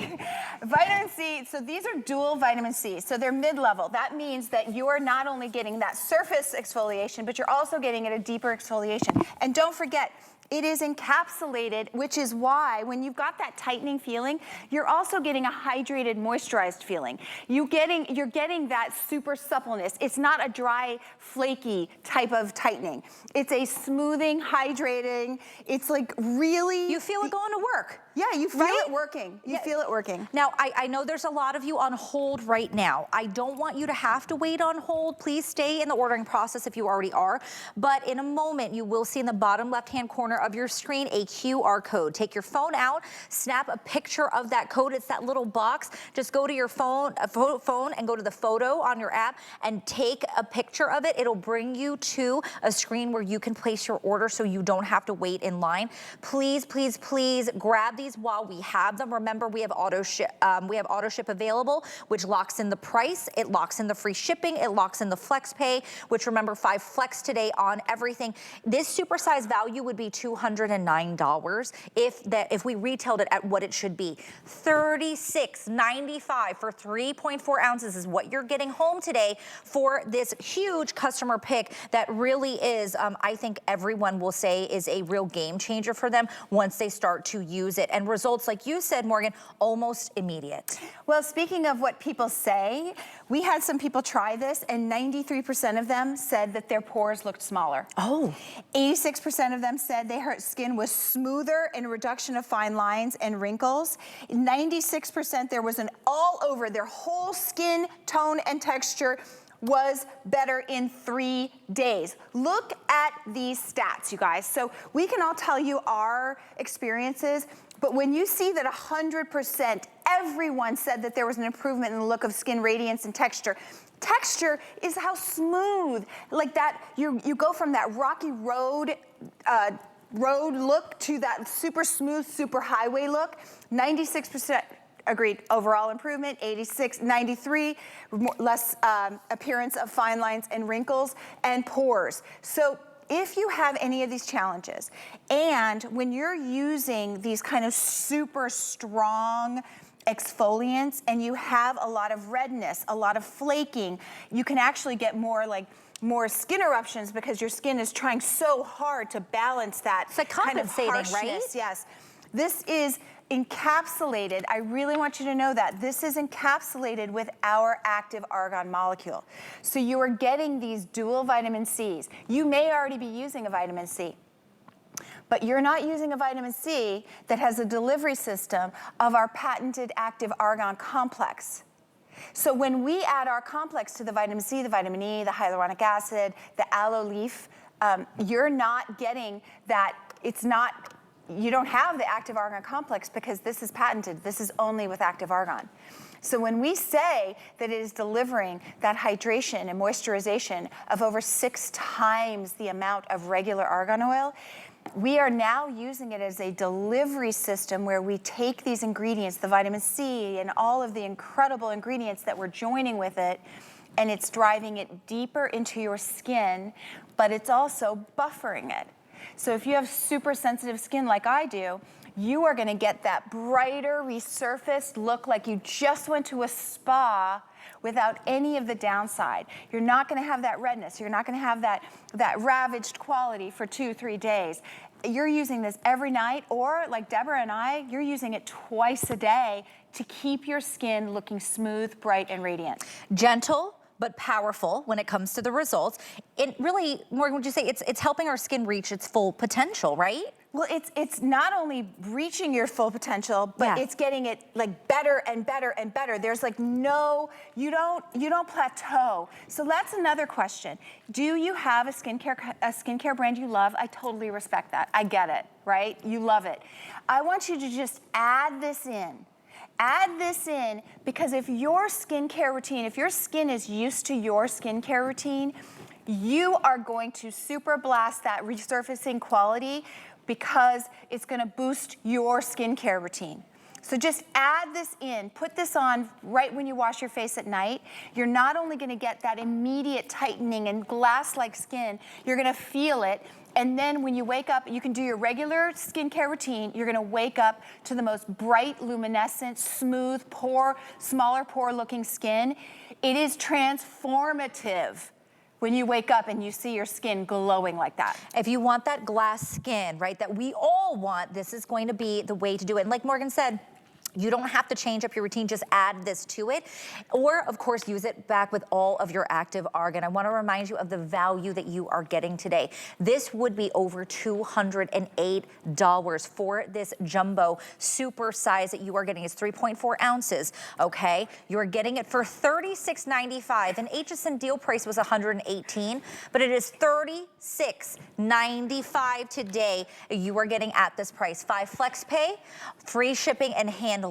Vitamin C, so these are dual vitamin C. So they're mid-level. That means that you are not only getting that surface exfoliation, but you're also getting it a deeper exfoliation. And don't forget, it is encapsulated, which is why when you've got that tightening feeling, you're also getting a hydrated, moisturized feeling. You're getting that super suppleness. It's not a dry, flaky type of tightening. It's a smoothing, hydrating. It's like really. You feel it going to work. Yeah, you feel Right? it working. You feel it working. Now, I know there's a lot of you on hold right now. I don't want you to have to wait on hold. Please stay in the ordering process if you already are. But in a moment, you will see in the bottom left-hand corner of your screen a QR code. Take your phone out, snap a picture of that code. It's that little box. Just go to your phone and go to the photo on your app and take a picture of it. It'll bring you to a screen where you can place your order so you don't have to wait in line. Please, please, please grab these while we have them. Remember, we have auto ship available, which locks in the price. It locks in the free shipping. It locks in the flex pay, which remember 5 flex today on everything. This supersize value would be $209 if we retailed it at what it should be. $36.95 for 3.4 ounces is what you're getting home today for this huge customer pick that really is, I think everyone will say is a real game changer for them once they start to use it. And results, like you said, Morgan, almost immediate. Well, speaking of what people say, we had some people try this and 93% of them said that their pores looked smaller. Oh. 86% of them said their skin was smoother and a reduction of fine lines and wrinkles. 96% there was an all over, their whole skin tone and texture was better in 3 days. Look at these stats, you guys. So we can all tell you our experiences, but when you see that 100%, everyone said that there was an improvement in the look of skin radiance and texture. Texture is how smooth, like that, you go from that rocky road look to that super smooth, super highway look. 96% agreed overall improvement, 93 less appearance of fine lines and wrinkles and pores. So if you have any of these challenges, and when you're using these kind of super strong exfoliants and you have a lot of redness, a lot of flaking, you can actually get more skin eruptions because your skin is trying so hard to balance that it's like kind of compensating, harshness. right? Yes. This is encapsulated, I really want you to know that. This is encapsulated with our active argan molecule. So you are getting these dual vitamin Cs. You may already be using a vitamin C, but you're not using a vitamin C that has a delivery system of our patented active argan complex. So when we add our complex to the vitamin C, the vitamin E, the hyaluronic acid, the aloe leaf, you're not getting that, you don't have the active argan complex because this is patented. This is only with active argan. So when we say that it is delivering that hydration and moisturization of over 6 times the amount of regular argan oil, we are now using it as a delivery system where we take these ingredients, the vitamin C and all of the incredible ingredients that we're joining with it, and it's driving it deeper into your skin, but it's also buffering it. So if you have super sensitive skin like I do, you are gonna get that brighter, resurfaced look like you just went to a spa without any of the downside. You're not gonna have that redness. You're not gonna have that ravaged quality for 2-3 days. You're using this every night, or like Deborah and I, you're using it twice a day to keep your skin looking smooth, bright, and radiant. Gentle, but powerful when it comes to the results. It really, Morgan, would you say it's helping our skin reach its full potential, right? Well, it's not only reaching your full potential, but it's getting it like better and better and better. There's like no, you don't plateau. So that's another question. Do you have a skincare brand you love? I totally respect that. I get it, right? You love it. I want you to just add this in. Add this in, because if your skincare routine, if your skin is used to your skincare routine, you are going to super blast that resurfacing quality because it's gonna boost your skincare routine. So just add this in, put this on right when you wash your face at night. You're not only gonna get that immediate tightening and glass-like skin, you're gonna feel it. And then when you wake up, you can do your regular skincare routine. You're gonna wake up to the most bright, luminescent, smooth, pore, smaller pore looking skin. It is transformative when you wake up and you see your skin glowing like that. If you want that glass skin, right, that we all want, this is going to be the way to do it. And like Morgan said, you don't have to change up your routine, just add this to it. Or, of course, use it back with all of your active argan. I want to remind you of the value that you are getting today. This would be over $208 for this jumbo super size that you are getting. It's 3.4 ounces, okay? You're getting it for $36.95. An HSN deal price was $118, but it is $36.95 today. You are getting at this price. 5 flex pay, free shipping and handling.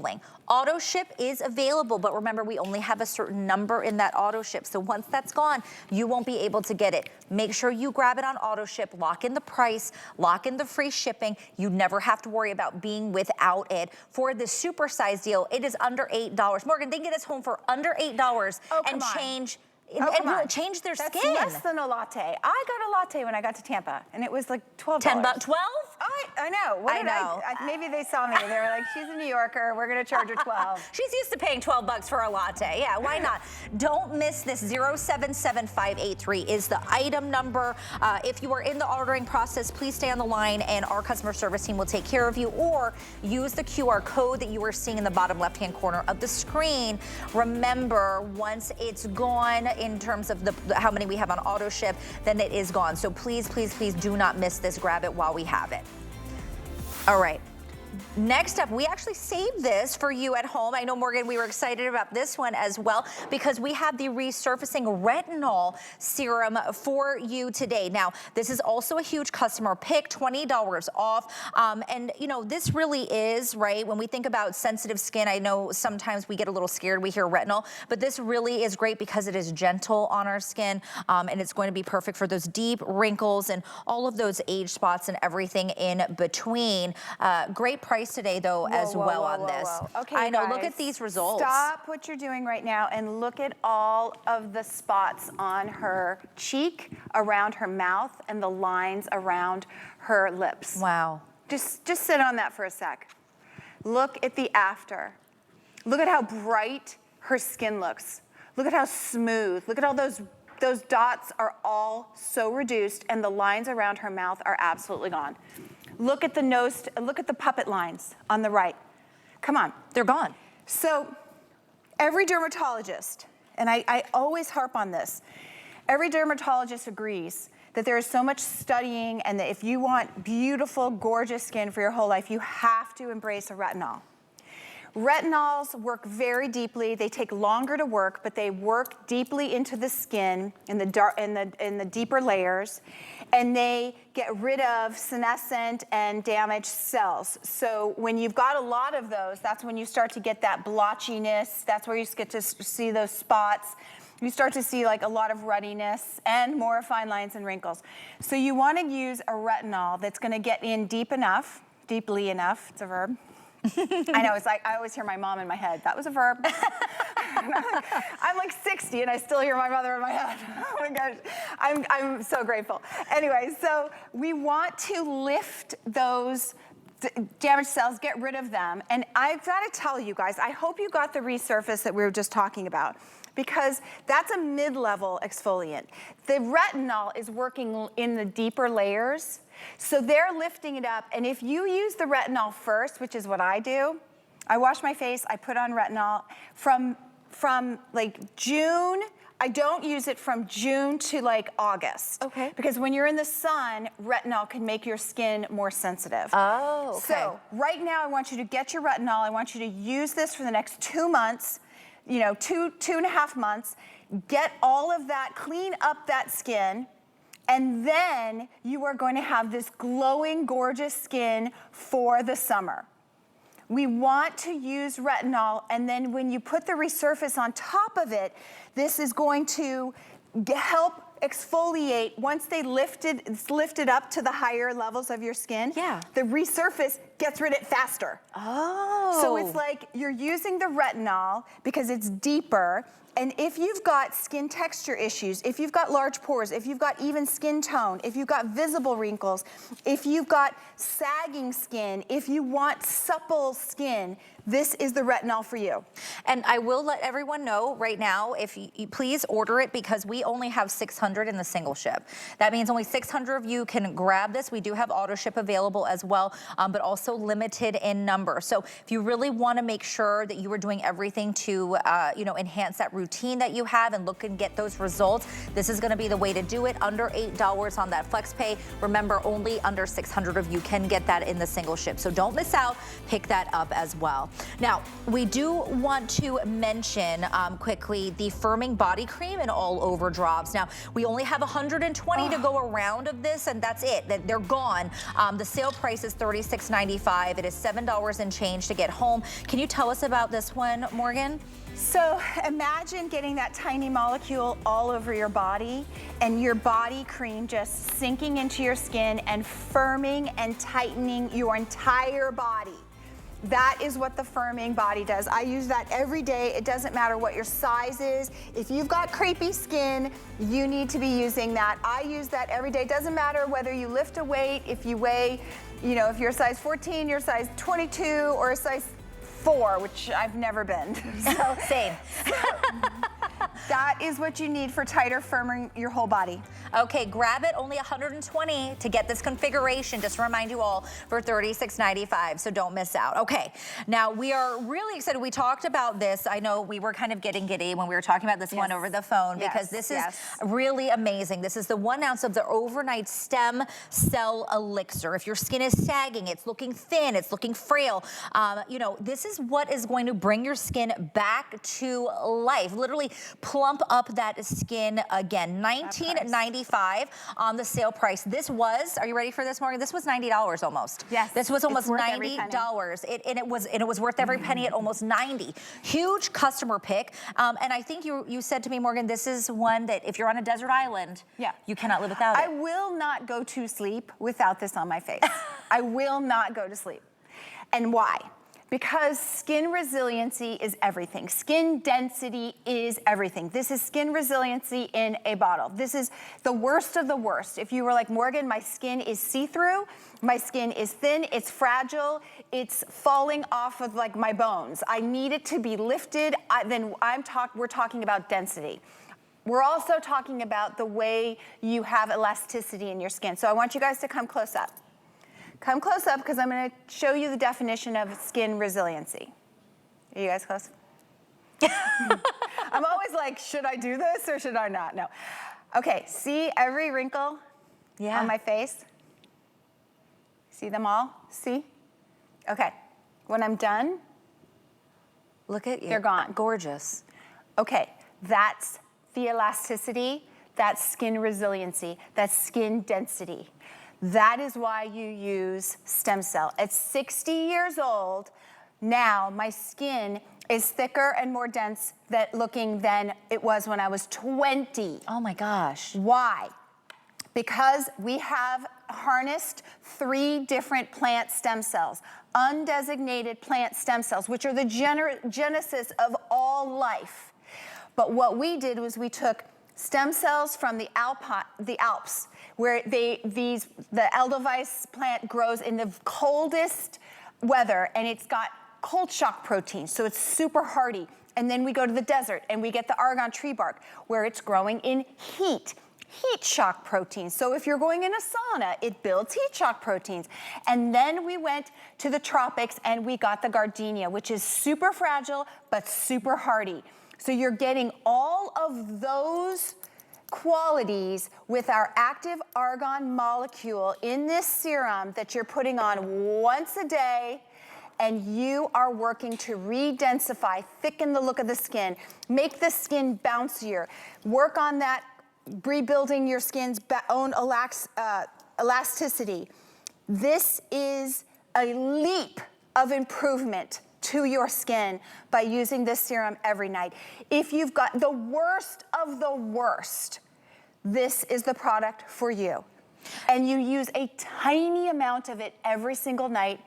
Auto ship is available, but remember, we only have a certain number in that auto ship. So once that's gone, you won't be able to get it. Make sure you grab it on auto ship, lock in the price, lock in the free shipping. You never have to worry about being without it. For the super size deal, it is under $8. Morgan, they can get us home for under $8 and change. And will change their skin. That's less than a latte. I got a latte when I got to Tampa, and it was like $12. 12? I know. What I did know. Maybe they saw me. They were like, she's a New Yorker. We're going to charge her 12. She's used to paying 12 bucks for a latte. Yeah, why not? Don't miss this. 077583 is the item number. If you are in the ordering process, please stay on the line and our customer service team will take care of you, or use the QR code that you are seeing in the bottom left-hand corner of the screen. Remember, once it's gone in terms of how many we have on auto ship, then it is gone. So please, please, please do not miss this. Grab it while we have it. All right. Next up, we actually saved this for you at home. I know, Morgan, we were excited about this one as well because we have the Resurfacing Retinol Serum for you today. Now, this is also a huge customer pick, $20 off. And, you know, this really is, right, when we think about sensitive skin, I know sometimes we get a little scared, we hear retinol, but this really is great because it is gentle on our skin, and it's going to be perfect for those deep wrinkles and all of those age spots and everything in between. Great price today, though, as well on this. Okay, I know, guys, look at these results. Stop what you're doing right now and look at all of the spots on her cheek, around her mouth, and the lines around her lips. Wow. Just sit on that for a sec. Look at the after. Look at how bright her skin looks. Look at how smooth. Look at all those dots are all so reduced, and the lines around her mouth are absolutely gone. Look at the nose, look at the puppet lines on the right. Come on. They're gone. So every dermatologist, and I always harp on this, every dermatologist agrees that there is so much studying, and that if you want beautiful, gorgeous skin for your whole life, you have to embrace a retinol. Retinols work very deeply. They take longer to work, but they work deeply into the skin in the deeper layers, and they get rid of senescent and damaged cells. So when you've got a lot of those, that's when you start to get that blotchiness. That's where you get to see those spots. You start to see like a lot of ruddiness and more fine lines and wrinkles. So you want to use a retinol that's going to get in deeply enough. It's a verb. I know, it's like, I always hear my mom in my head. That was a verb. I'm like 60 and I still hear my mother in my head. Oh my gosh, I'm so grateful. Anyway, so we want to lift those damaged cells, get rid of them. And I've got to tell you guys, I hope you got the Resurface that we were just talking about, because that's a mid-level exfoliant. The retinol is working in the deeper layers, so they're lifting it up. And if you use the retinol first, which is what I do, I wash my face, I put on retinol from like June. I don't use it from June to like August. Okay. Because when you're in the sun, retinol can make your skin more sensitive. Oh, okay. So right now I want you to get your retinol. I want you to use this for the next 2 months, you know, two and a half months. Get all of that, clean up that skin, and then you are going to have this glowing, gorgeous skin for the summer. We want to use retinol, and then when you put the Resurface on top of it, this is going to help exfoliate. Once it's lifted up to the higher levels of your skin, the Resurface gets rid of it faster. Oh. So it's like you're using the retinol because it's deeper. And if you've got skin texture issues, if you've got large pores, if you've got even skin tone, if you've got visible wrinkles, if you've got sagging skin, if you want supple skin, this is the retinol for you. And I will let everyone know right now, if you please order it, because we only have 600 in the single ship. That means only 600 of you can grab this. We do have auto ship available as well, but also limited in number. So if you really want to make sure that you are doing everything to enhance that routine that you have and look and get those results, this is going to be the way to do it. Under $8 on that flex pay. Remember, only under 600 of you can get that in the single ship. So don't miss out. Pick that up as well. Now, we do want to mention quickly the firming body cream and all over drops. Now, we only have 120 to go around of this, and that's it. They're gone. The sale price is $36.95. It is $7 and change to get home. Can you tell us about this one, Morgan? So imagine getting that tiny molecule all over your body and your body cream just sinking into your skin and firming and tightening your entire body. That is what the firming body does. I use that every day. It doesn't matter what your size is. If you've got crepey skin, you need to be using that. I use that every day. It doesn't matter whether you lift a weight, if you weigh, you know, if you're a size 14, you're a size 22, or a size 4, which I've never been. So, Same. that is what you need for tighter, firming your whole body. Okay, grab it, only $120 to get this configuration, just to remind you all, for $36.95, so don't miss out. Okay, now we are really excited. We talked about this. I know we were kind of getting giddy when we were talking about this one over the phone, because this is really amazing. This is the 1 ounce of the overnight stem cell elixir. If your skin is sagging, it's looking thin, it's looking frail, you know, this is what is going to bring your skin back to life. Literally plump up that skin again. $19.95 on the sale price. This was, are you ready for this, Morgan? This was $90 almost. Yes. This was almost $90. And it was worth every penny at almost $90. Huge customer pick. And I think you said to me, Morgan, this is one that if you're on a desert island, you cannot live without it. I will not go to sleep without this on my face. I will not go to sleep. And why? Because skin resiliency is everything. Skin density is everything. This is skin resiliency in a bottle. This is the worst of the worst. If you were like, Morgan, my skin is see-through, my skin is thin, it's fragile, it's falling off of like my bones. I need it to be lifted, then we're talking about density. We're also talking about the way you have elasticity in your skin. So I want you guys to come close up. Come close up, because I'm going to show you the definition of skin resiliency. Are you guys close? I'm always like, should I do this or should I not? No. Okay, see every wrinkle on my face? See them all? See? Okay, when I'm done, look at you. They're gone. Gorgeous. Okay, that's the elasticity, that's skin resiliency, that's skin density. That is why you use stem cell. At 60 years old, now my skin is thicker and more dense looking than it was when I was 20. Oh my gosh. Why? Because we have harnessed 3 different plant stem cells, undesignated plant stem cells, which are the genesis of all life. But what we did was we took stem cells from the Alps, where the Edelweiss plant grows in the coldest weather, and it's got cold shock protein, so it's super hardy. And then we go to the desert, and we get the Argan tree bark, where it's growing in heat shock proteins. So if you're going in a sauna, it builds heat shock proteins. And then we went to the tropics, and we got the gardenia, which is super fragile, but super hardy. So you're getting all of those qualities with our active argan molecule in this serum that you're putting on once a day, and you are working to re-densify, thicken the look of the skin, make the skin bouncier, work on that, rebuilding your skin's own elasticity. This is a leap of improvement to your skin by using this serum every night. If you've got the worst of the worst, this is the product for you. And you use a tiny amount of it every single night,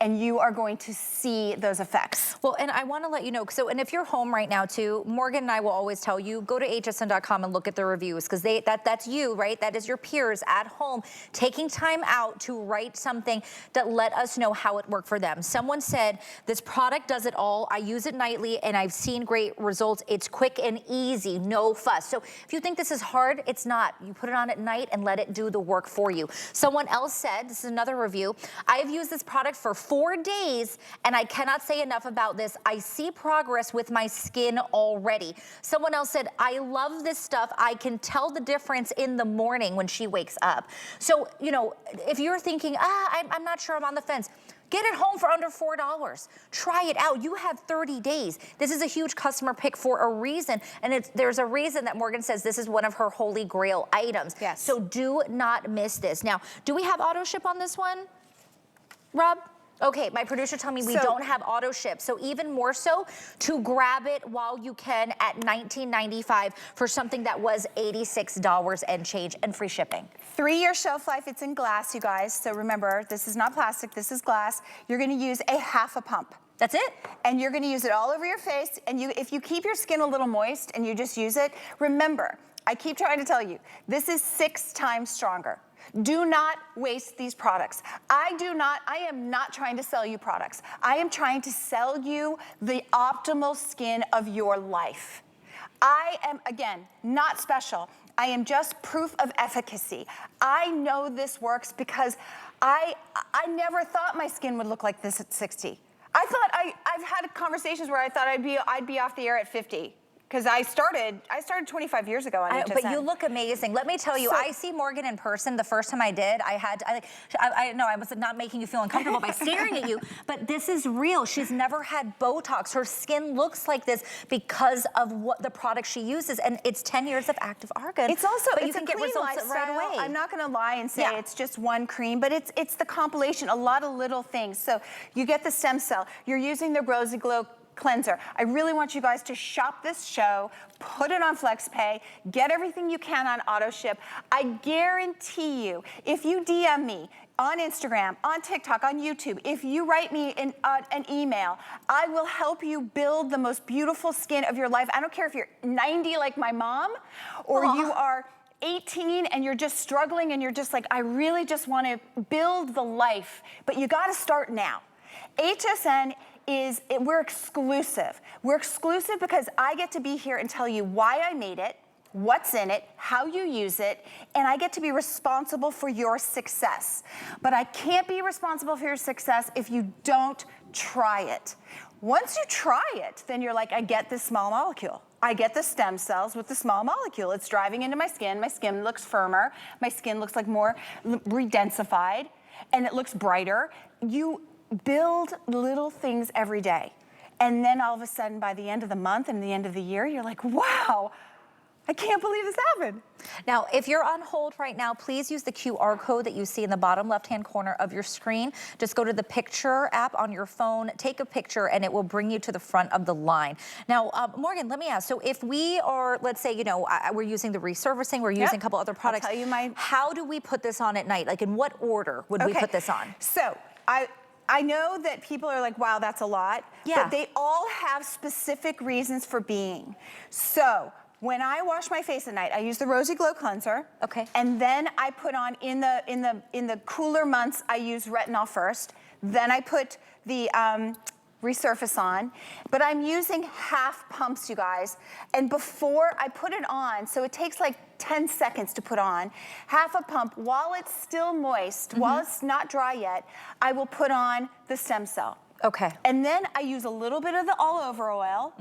and you are going to see those effects. Well, and I want to let you know, and if you're home right now too, Morgan and I will always tell you, go to hsn.com and look at the reviews, because that's you, right? That is your peers at home taking time out to write something that let us know how it worked for them. Someone said, this product does it all. I use it nightly and I've seen great results. It's quick and easy, no fuss. So if you think this is hard, it's not. You put it on at night and let it do the work for you. Someone else said, this is another review, I have used this product for 4 days, and I cannot say enough about this. I see progress with my skin already. Someone else said, I love this stuff. I can tell the difference in the morning when she wakes up. So, you know, if you're thinking, I'm not sure, I'm on the fence, get it home for under $4. Try it out. You have 30 days. This is a huge customer pick for a reason, and there's a reason that Morgan says this is one of her holy grail items. Yes. So do not miss this. Now, do we have auto ship on this one, Rob? Okay, my producer told me we don't have auto ship, so even more so to grab it while you can at $19.95 for something that was $86 and change, and free shipping. 3-year shelf life. It's in glass, you guys. So remember, this is not plastic, this is glass. You're gonna use a half a pump. That's it? And you're gonna use it all over your face, and if you keep your skin a little moist and you just use it, remember, I keep trying to tell you, this is 6 times stronger. Do not waste these products. I am not trying to sell you products. I am trying to sell you the optimal skin of your life. I am, again, not special. I am just proof of efficacy. I know this works because I never thought my skin would look like this at 60. I thought I've had conversations where I thought I'd be off the air at 50. Because I started 25 years ago on HSN. But you look amazing. Let me tell you, I see Morgan in person. The first time I did, I know I was not making you feel uncomfortable by staring at you, but this is real. She's never had Botox. Her skin looks like this because of what the product she uses, and it's 10 years of active Argan. It's also, but it's you can a get clean results lifestyle. right away. I'm not gonna lie and say it's just one cream, but it's the compilation, a lot of little things. So you get the stem cell, you're using the Rosy Glow cleanser. I really want you guys to shop this show, put it on FlexPay, get everything you can on auto ship. I guarantee you, if you DM me on Instagram, on TikTok, on YouTube, if you write me an email, I will help you build the most beautiful skin of your life. I don't care if you're 90 like my mom, or you are 18 and you're just struggling and you're just like, I really just want to build the life, but you got to start now. HSN we're exclusive. We're exclusive because I get to be here and tell you why I made it, what's in it, how you use it, and I get to be responsible for your success. But I can't be responsible for your success if you don't try it. Once you try it, then you're like, I get this small molecule. I get the stem cells with the small molecule. It's driving into my skin looks firmer, my skin looks like more redensified, and it looks brighter. You build little things every day. And then all of a sudden, by the end of the month and the end of the year, you're like, wow, I can't believe this happened. Now, if you're on hold right now, please use the QR code that you see in the bottom left-hand corner of your screen. Just go to the picture app on your phone, take a picture, and it will bring you to the front of the line. Now, Morgan, let me ask, so if we are, let's say, you know, we're using the Resurfacing, we're using a couple other products. I'll tell you how do we put this on at night? Like, in what order would we put this on? So, I know that people are like, wow, that's a lot. Yeah. But they all have specific reasons for being. So when I wash my face at night, I use the Rosy Glow cleanser. Okay. And then I put on in the cooler months, I use retinol first. Then I put the Resurface on, but I'm using half pumps, you guys. And before I put it on, so it takes like 10 seconds to put on, half a pump, while it's still moist, while it's not dry yet, I will put on the stem cell. Okay. And then I use a little bit of the all-over oil,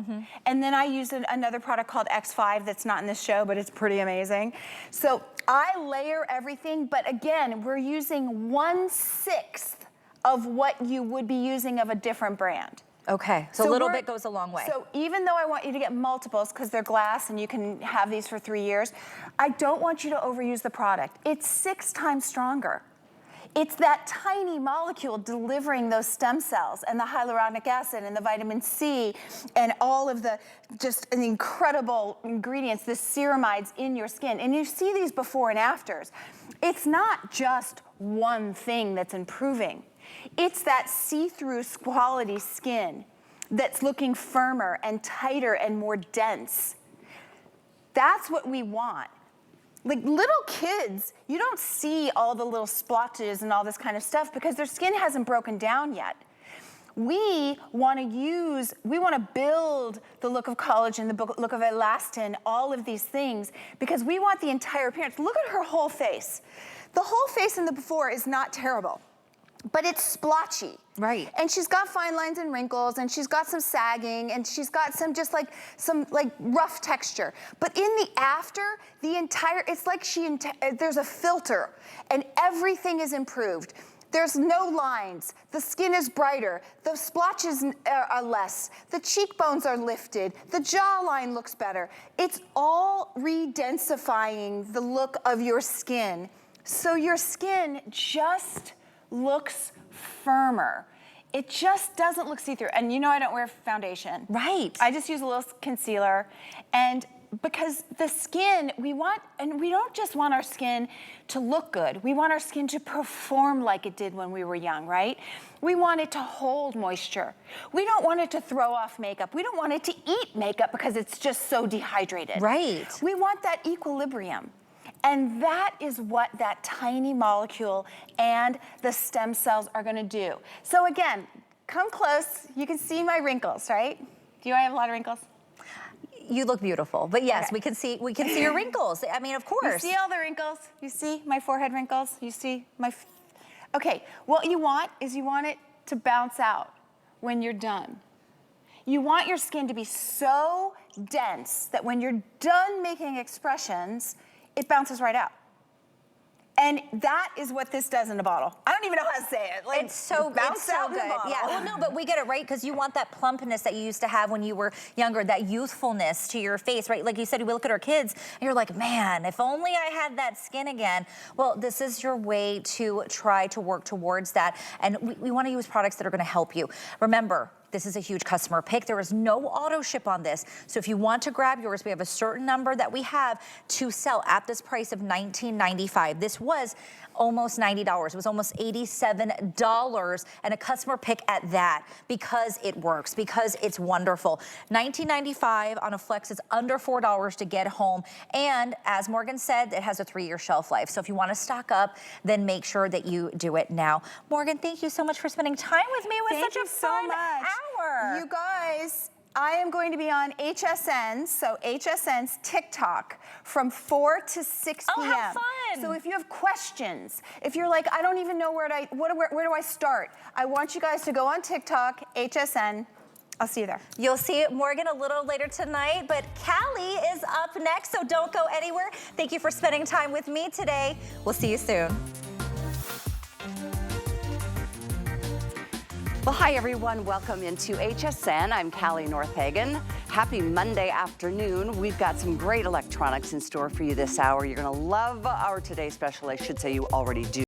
and then I use another product called X5 that's not in this show, but it's pretty amazing. So I layer everything, but again, we're using 1/6 of what you would be using of a different brand. Okay, so a little bit goes a long way. So even though I want you to get multiples because they're glass and you can have these for 3 years, I don't want you to overuse the product. It's 6 times stronger. It's that tiny molecule delivering those stem cells and the hyaluronic acid and the vitamin C and all of the just incredible ingredients, the ceramides in your skin. And you see these before and afters. It's not just one thing that's improving. It's that see-through quality skin that's looking firmer and tighter and more dense. That's what we want. Like little kids, you don't see all the little splotches and all this kind of stuff because their skin hasn't broken down yet. We want to build the look of collagen, the look of elastin, all of these things, because we want the entire appearance. Look at her whole face. The whole face in the before is not terrible, but it's splotchy. Right. And she's got fine lines and wrinkles, and she's got some sagging, and she's got some rough texture. But in the after, it's like there's a filter, and everything is improved. There's no lines. The skin is brighter. The splotches are less. The cheekbones are lifted. The jawline looks better. It's all redensifying the look of your skin. So your skin just looks firmer. it just doesn't look see-through. And you know I don't wear foundation. Right. I just use a little concealer. And because the skin, we don't just want our skin to look good. We want our skin to perform like it did when we were young, right? We want it to hold moisture. We don't want it to throw off makeup. We don't want it to eat makeup because it's just so dehydrated. Right. We want that equilibrium. And that is what that tiny molecule and the stem cells are gonna do. So again, come close. You can see my wrinkles, right? Do I have a lot of wrinkles? You look beautiful, but yes, Okay. we can see your wrinkles. I mean, of course. You see all the wrinkles? You see my forehead wrinkles? You see my, okay, what you want is you want it to bounce out when you're done. You want your skin to be so dense that when you're done making expressions, it bounces right out. And that is what this does in a bottle. I don't even know how to say it. Like, It's so bounce good. out in a bottle. Yeah, well, no, but we get it right because you want that plumpness that you used to have when you were younger, that youthfulness to your face, right? Like you said, we look at our kids and you're like, man, if only I had that skin again. Well, this is your way to try to work towards that. And we want to use products that are going to help you. Remember, this is a huge customer pick. There is no auto ship on this. So if you want to grab yours, we have a certain number that we have to sell at this price of $19.95. This was almost $90. It was almost $87 and a customer pick at that because it works, because it's wonderful. $19.95 on a Flex is under $4 to get home. And as Morgan said, it has a 3-year shelf life. So if you want to stock up, then make sure that you do it now. Morgan, thank you so much for spending time with me. It was such a fun hour. You guys, I am going to be on HSN, so HSN's TikTok from 4 to 6 p.m. Oh, how fun. So if you have questions, if you're like, I don't even know where do I start? I want you guys to go on TikTok, HSN. I'll see you there. You'll see Morgan a little later tonight, but Callie is up next, so don't go anywhere. Thank you for spending time with me today. We'll see you soon. Well, hi everyone, welcome into HSN. I'm Callie Northagen. Happy Monday afternoon. We've got some great electronics in store for you this hour. You're gonna love our Today Special. I should say you already do.